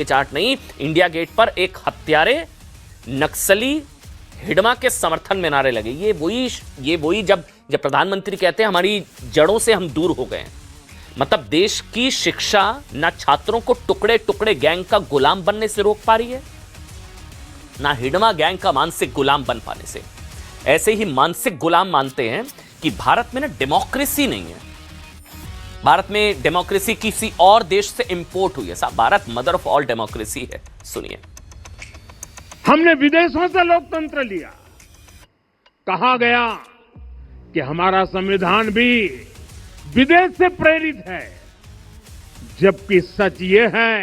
Chart नहीं, India gate पर एक हत्यारे नक्सली हिडमा के समर्थन में नारे लगे। ये वही जब प्रधानमंत्री कहते हैं हमारी जड़ों से हम दूर हो गए हैं। मतलब देश की शिक्षा ना छात्रों को टुकड़े टुकड़े गैंग का गुलाम बनने से रोक पा रही है, ना हिडमा गैंग का मानसिक गुलाम बन पाने से। ऐसे ही मानसिक गुलाम मानते हैं कि भारत में ना डेमोक्रेसी नहीं है, भारत में डेमोक्रेसी किसी और देश से इंपोर्ट हुई है। साहब, Bharat mother of all democracy है। सुनिए, हमने विदेशों से लोकतंत्र लिया। कहा गया कि हमारा संविधान भी विदेश से प्रेरित है, जबकि सच ये है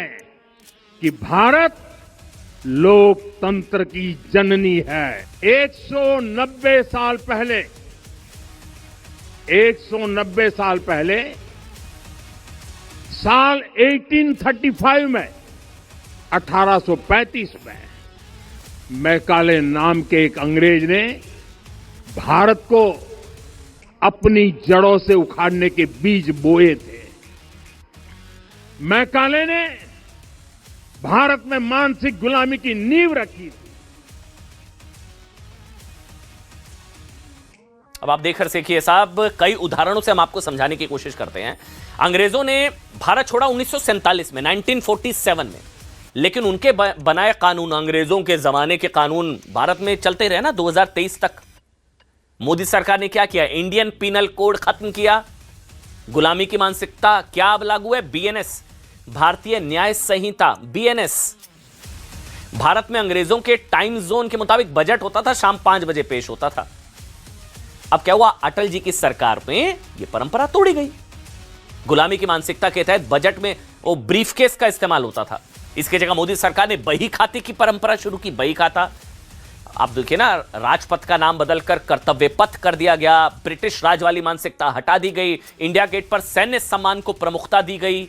कि भारत लोकतंत्र की जननी है। 190 साल पहले साल 1835 में 1835 में मैकाले नाम के एक अंग्रेज ने भारत को अपनी जड़ों से उखाड़ने के बीज बोए थे। मैकाले ने भारत में मानसिक गुलामी की नींव रखी थी। अब आप देखकर सीखिए साहब, कई उदाहरणों से हम आपको समझाने की कोशिश करते हैं। अंग्रेजों ने भारत छोड़ा 1947 में, 1947 में, लेकिन उनके बनाए कानून, अंग्रेजों के जमाने के कानून भारत में चलते रहे ना 2023 तक। मोदी सरकार ने क्या किया? इंडियन पीनल कोड खत्म किया, गुलामी की मानसिकता क्या अब लागू है? बीएनएस, भारतीय न्याय संहिता, बीएनएस। भारत में अंग्रेजों के टाइम जोन के मुताबिक बजट होता था, शाम 5 बजे पेश होता था। अब क्या हुआ? अटल जी की सरकार में यह परंपरा तोड़ी गई। गुलामी की मानसिकता के तहत बजट में वो ब्रीफकेस का इस्तेमाल होता था। इसकी जगह मोदी सरकार ने बही खाते की परंपरा शुरू की, बही खाता। आप देखिए ना, राजपथ का नाम बदलकर कर्तव्य पथ कर दिया गया। ब्रिटिश राज वाली मानसिकता हटा दी गई। इंडिया गेट पर सैन्य सम्मान को प्रमुखता दी गई।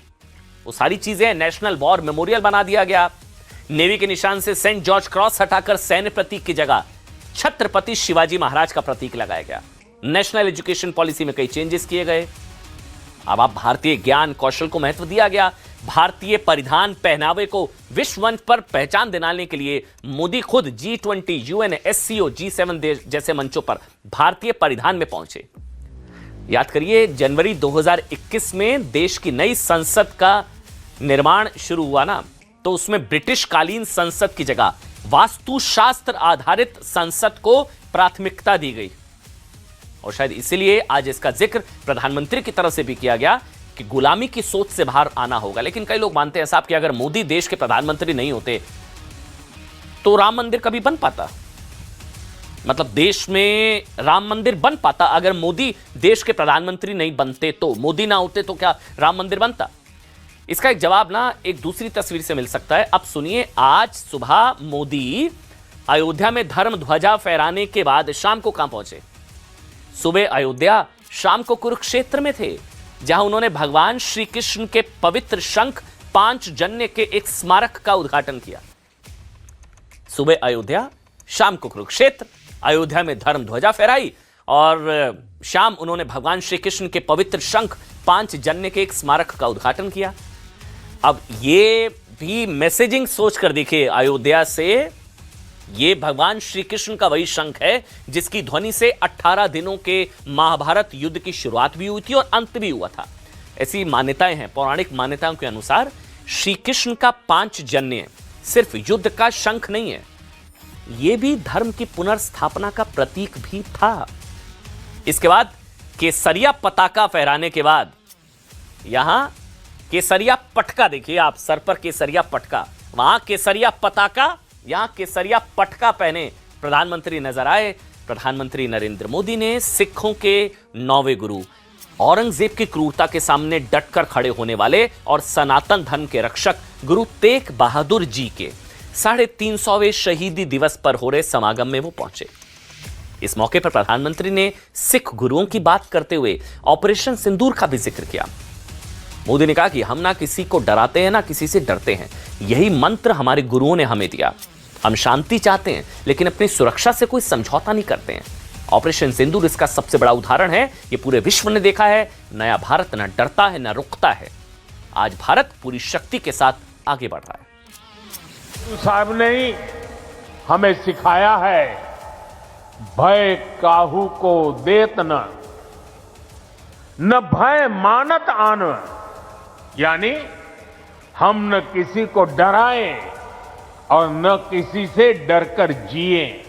वो सारी चीजें, नेशनल वॉर मेमोरियल बना दिया गया। नेवी के निशान से सेंट जॉर्ज क्रॉस हटाकर सैन्य प्रतीक की जगह छत्रपति शिवाजी महाराज का प्रतीक लगाया गया। नेशनल एजुकेशन पॉलिसी में कई चेंजेस किए गए। अब आप भारतीय ज्ञान कौशल को महत्व दिया गया। भारतीय परिधान पहनावे को विश्व मंच पर पहचान दिलाने के लिए मोदी खुद G20, UN, SCO, G7 देश जैसे मंचों पर भारतीय परिधान में पहुंचे। याद करिए, जनवरी 2021 में देश की नई संसद का निर्माण शुरू हुआ ना, तो उसमें ब्रिटिश कालीन संसद की जगह वास्तुशास्त्र आधारित संसद को प्राथमिकता दी गई। और शायद इसीलिए आज इसका जिक्र प्रधानमंत्री की तरफ से भी किया गया कि गुलामी की सोच से बाहर आना होगा। लेकिन कई लोग मानते हैं साहब कि अगर मोदी देश के प्रधानमंत्री नहीं होते तो राम मंदिर कभी बन पाता? मतलब देश में राम मंदिर बन पाता अगर मोदी देश के प्रधानमंत्री नहीं बनते? तो मोदी ना होते तो क्या राम मंदिर बनता? इसका एक जवाब ना एक दूसरी तस्वीर से मिल सकता है। अब सुनिए, आज सुबह मोदी अयोध्या में धर्म ध्वजा फहराने के बाद शाम को कहां पहुंचे? सुबह अयोध्या, शाम को कुरुक्षेत्र में थे, जहां उन्होंने भगवान श्री कृष्ण के पवित्र शंख पांचजन्य के एक स्मारक का उद्घाटन किया। सुबह अयोध्या, शाम को कुरुक्षेत्र। अयोध्या में धर्म ध्वजा फहराई और शाम उन्होंने भगवान श्री कृष्ण के पवित्र शंख पांचजन्य के एक स्मारक का उद्घाटन किया। अब ये भी मैसेजिंग सोच कर देखिए, अयोध्या से ये भगवान श्री कृष्ण का वही शंख है जिसकी ध्वनि से 18 दिनों के महाभारत युद्ध की शुरुआत भी हुई थी और अंत भी हुआ था। ऐसी मान्यताएं हैं, पौराणिक मान्यताओं के अनुसार श्री कृष्ण का पांचजन्य सिर्फ युद्ध का शंख नहीं है, यह भी धर्म की पुनर्स्थापना का प्रतीक भी था। इसके बाद केसरिया पताका फहराने के बाद यहां केसरिया पटका, देखिए आप, सर पर केसरिया पटका, वहां केसरिया पताका, यहां केसरिया पटका पहने प्रधानमंत्री नजर आए। प्रधानमंत्री नरेंद्र मोदी ने सिखों के 9वें गुरु औरंगजेब की क्रूरता के सामने डटकर खड़े होने वाले और सनातन धर्म के रक्षक गुरु तेग बहादुर जी के 350वें शहीदी दिवस पर हो रहे समागम में वो पहुंचे। इस मौके पर प्रधानमंत्री ने सिख गुरुओं की बात करते हुए ऑपरेशन सिंदूर का भी जिक्र किया। मोदी ने कहा कि हम ना किसी को डराते हैं ना किसी से डरते हैं, यही मंत्र हमारे गुरुओं ने हमें दिया। हम शांति चाहते हैं लेकिन अपनी सुरक्षा से कोई समझौता नहीं करते हैं। ऑपरेशन सिंदूर इसका सबसे बड़ा उदाहरण है। ये पूरे विश्व ने देखा है, नया भारत न डरता है न रुकता है। आज भारत पूरी शक्ति के साथ आगे बढ़ रहा है। साहब ने ही हमें सिखाया है, भय काहू को देत न भय मानत आन, यानी हम न किसी को डराएं और न किसी से डरकर जिएं।